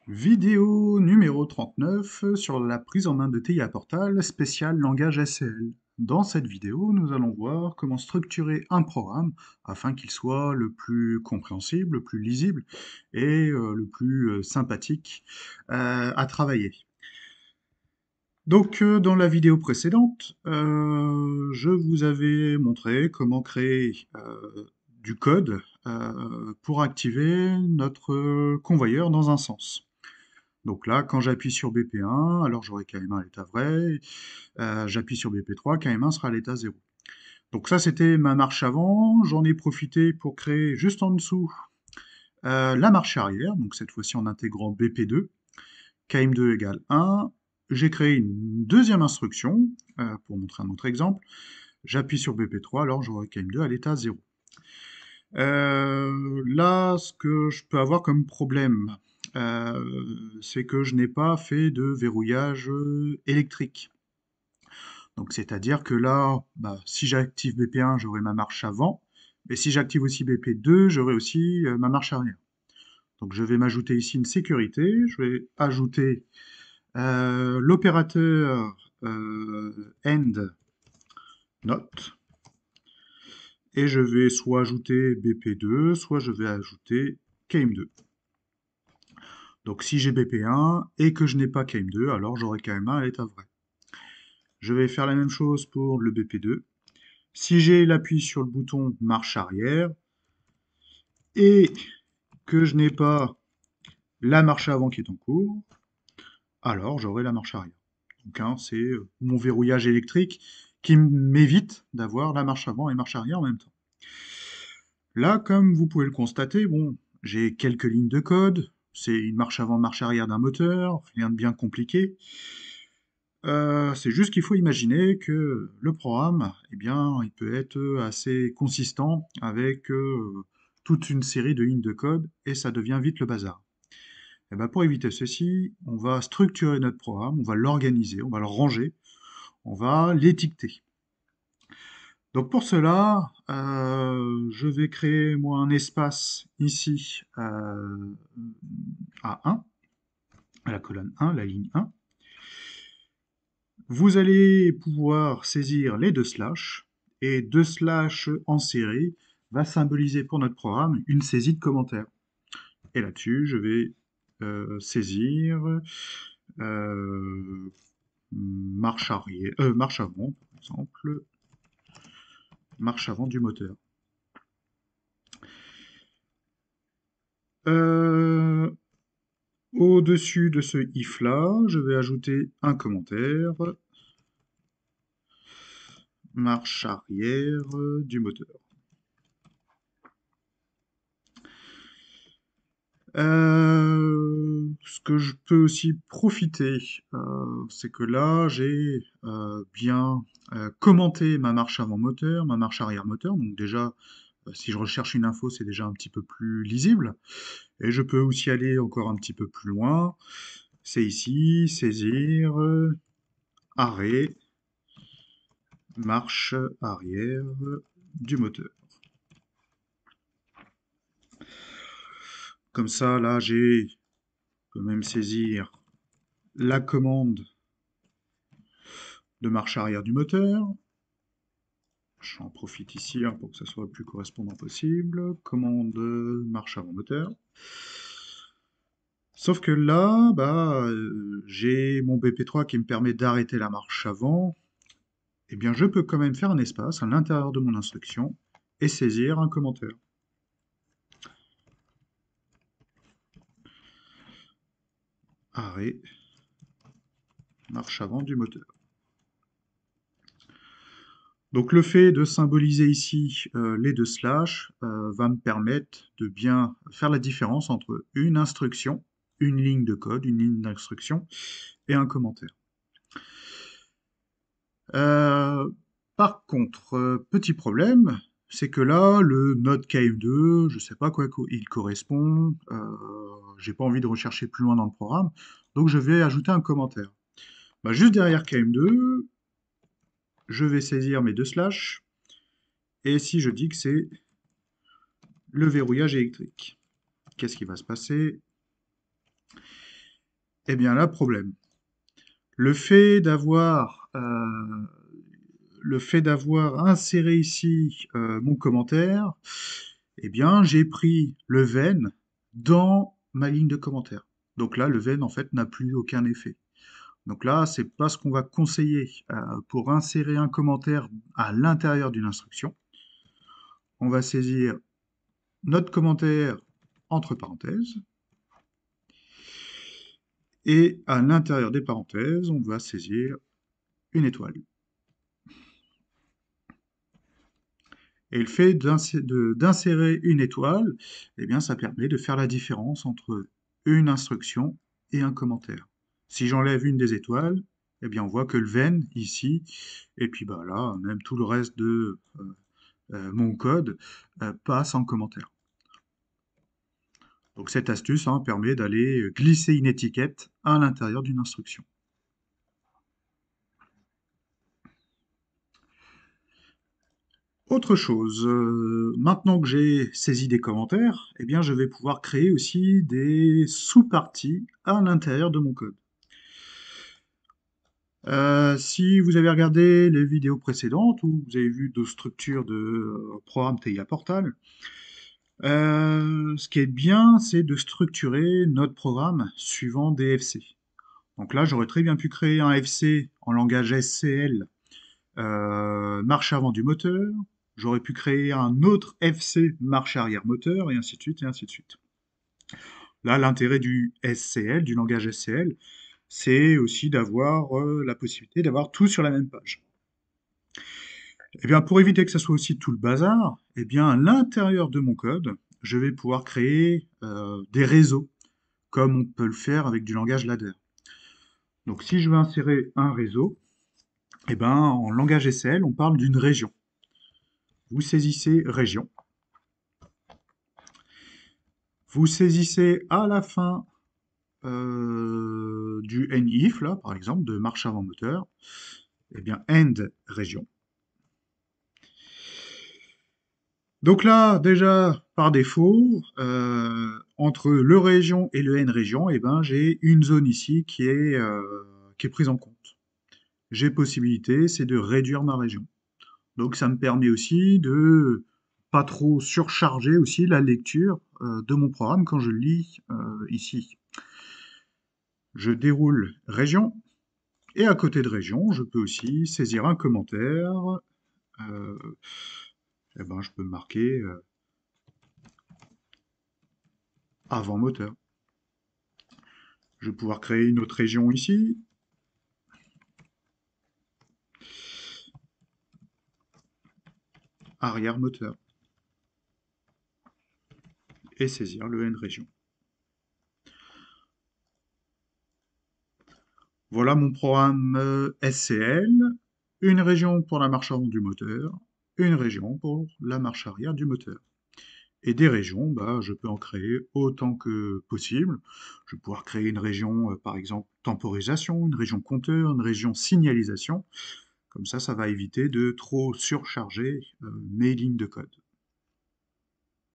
Vidéo numéro 39 sur la prise en main de TIA Portal spécial langage SCL. Dans cette vidéo, nous allons voir comment structurer un programme afin qu'il soit le plus compréhensible, le plus lisible et le plus sympathique à travailler. Donc, dans la vidéo précédente, je vous avais montré comment créer du code pour activer notre convoyeur dans un sens. Donc là, quand j'appuie sur BP1, alors j'aurai KM1 à l'état vrai, j'appuie sur BP3, KM1 sera à l'état 0. Donc ça, c'était ma marche avant, j'en ai profité pour créer juste en dessous la marche arrière, donc cette fois-ci en intégrant BP2, KM2 égale 1, j'ai créé une deuxième instruction, pour montrer un autre exemple, j'appuie sur BP3, alors j'aurai KM2 à l'état 0. Là, ce que je peux avoir comme problème, c'est que je n'ai pas fait de verrouillage électrique. Donc, c'est-à-dire que là, bah, si j'active BP1, j'aurai ma marche avant, et si j'active aussi BP2, j'aurai aussi ma marche arrière. Donc, je vais m'ajouter ici une sécurité, je vais ajouter l'opérateur end not, et je vais soit ajouter BP2, soit je vais ajouter KM2. Donc si j'ai BP1 et que je n'ai pas KM2, alors j'aurai KM1 à l'état vrai. Je vais faire la même chose pour le BP2. Si j'ai l'appui sur le bouton marche arrière et que je n'ai pas la marche avant qui est en cours, alors j'aurai la marche arrière. Donc hein, c'est mon verrouillage électrique qui m'évite d'avoir la marche avant et marche arrière en même temps. Là, comme vous pouvez le constater, bon, j'ai quelques lignes de code, c'est une marche avant, marche arrière d'un moteur, rien de bien compliqué. C'est juste qu'il faut imaginer que le programme, eh bien, il peut être assez consistant avec toute une série de lignes de code et ça devient vite le bazar. Et ben, pour éviter ceci, on va structurer notre programme, on va l'organiser, on va le ranger, on va l'étiqueter. Donc pour cela, je vais créer moi un espace ici à 1, à la colonne 1, la ligne 1. Vous allez pouvoir saisir les deux slash, et deux slash en série va symboliser pour notre programme une saisie de commentaire. Et là-dessus, je vais saisir marche arrière, marche avant, par exemple, marche avant du moteur. Au-dessus de ce if-là, je vais ajouter un commentaire, marche arrière du moteur. Ce que je peux aussi profiter, c'est que là, j'ai bien commenté ma marche avant moteur, ma marche arrière moteur. Donc déjà, si je recherche une info, c'est déjà un petit peu plus lisible. Et je peux aussi aller encore un petit peu plus loin. C'est ici, saisir, arrêt, marche arrière du moteur. Comme ça, là, je peux même saisir la commande de marche arrière du moteur. J'en profite ici hein, pour que ça soit le plus correspondant possible. Commande marche avant moteur. Sauf que là, bah, j'ai mon BP3 qui me permet d'arrêter la marche avant. Eh bien, je peux quand même faire un espace à l'intérieur de mon instruction et saisir un commentaire. Arrêt, marche avant du moteur. Donc le fait de symboliser ici les deux slash va me permettre de bien faire la différence entre une instruction, une ligne de code, une ligne d'instruction, et un commentaire. Euh, Par contre, petit problème, c'est que là, le node KM2, je ne sais pas à quoi il correspond, j'ai pas envie de rechercher plus loin dans le programme, donc je vais ajouter un commentaire. Bah, juste derrière KM2, je vais saisir mes deux slash, et si je dis que c'est le verrouillage électrique, qu'est-ce qui va se passer? Eh bien là, problème. Le fait d'avoir inséré ici mon commentaire, eh bien j'ai pris le ven dans ma ligne de commentaire. Donc là, le ven en fait n'a plus aucun effet. Donc là, c'est pas ce qu'on va conseiller pour insérer un commentaire à l'intérieur d'une instruction. On va saisir notre commentaire entre parenthèses. Et à l'intérieur des parenthèses, on va saisir une étoile. Et le fait d'insérer une étoile, eh bien, ça permet de faire la différence entre une instruction et un commentaire. Si j'enlève une des étoiles, eh bien, on voit que le ven ici, et puis bah là, même tout le reste de mon code passe en commentaire. Donc cette astuce permet d'aller glisser une étiquette à l'intérieur d'une instruction. Autre chose, maintenant que j'ai saisi des commentaires, eh bien je vais pouvoir créer aussi des sous-parties à l'intérieur de mon code. Si vous avez regardé les vidéos précédentes, ou vous avez vu d'autres structures de programmes TIA Portal, ce qui est bien, c'est de structurer notre programme suivant des FC. Donc là, j'aurais très bien pu créer un FC en langage SCL, marche avant du moteur, j'aurais pu créer un autre FC marche arrière moteur, et ainsi de suite, et ainsi de suite. Là, l'intérêt du SCL, du langage SCL, c'est aussi d'avoir la possibilité d'avoir tout sur la même page. Et bien, pour éviter que ça soit aussi tout le bazar, eh bien, à l'intérieur de mon code, je vais pouvoir créer des réseaux, comme on peut le faire avec du langage ladder. Donc, si je veux insérer un réseau, eh ben, en langage SCL, on parle d'une région. Vous saisissez région. Vous saisissez à la fin du NIF, là, par exemple, de marche avant moteur, eh bien, end région. Donc là, déjà, par défaut, entre le région et le N région, eh ben, j'ai une zone ici qui est prise en compte. J'ai possibilité, c'est de réduire ma région. Donc ça me permet aussi de pas trop surcharger aussi la lecture de mon programme quand je lis ici. Je déroule région, et à côté de région, je peux aussi saisir un commentaire. Euh, eh ben, je peux marquer avant moteur. Je vais pouvoir créer une autre région ici. Arrière moteur. Et saisir le N région. Voilà mon programme SCL. Une région pour la marche avant du moteur. Une région pour la marche arrière du moteur. Et des régions, bah, je peux en créer autant que possible. Je vais pouvoir créer une région, par exemple, temporisation, une région compteur, une région signalisation. Comme ça va éviter de trop surcharger mes lignes de code.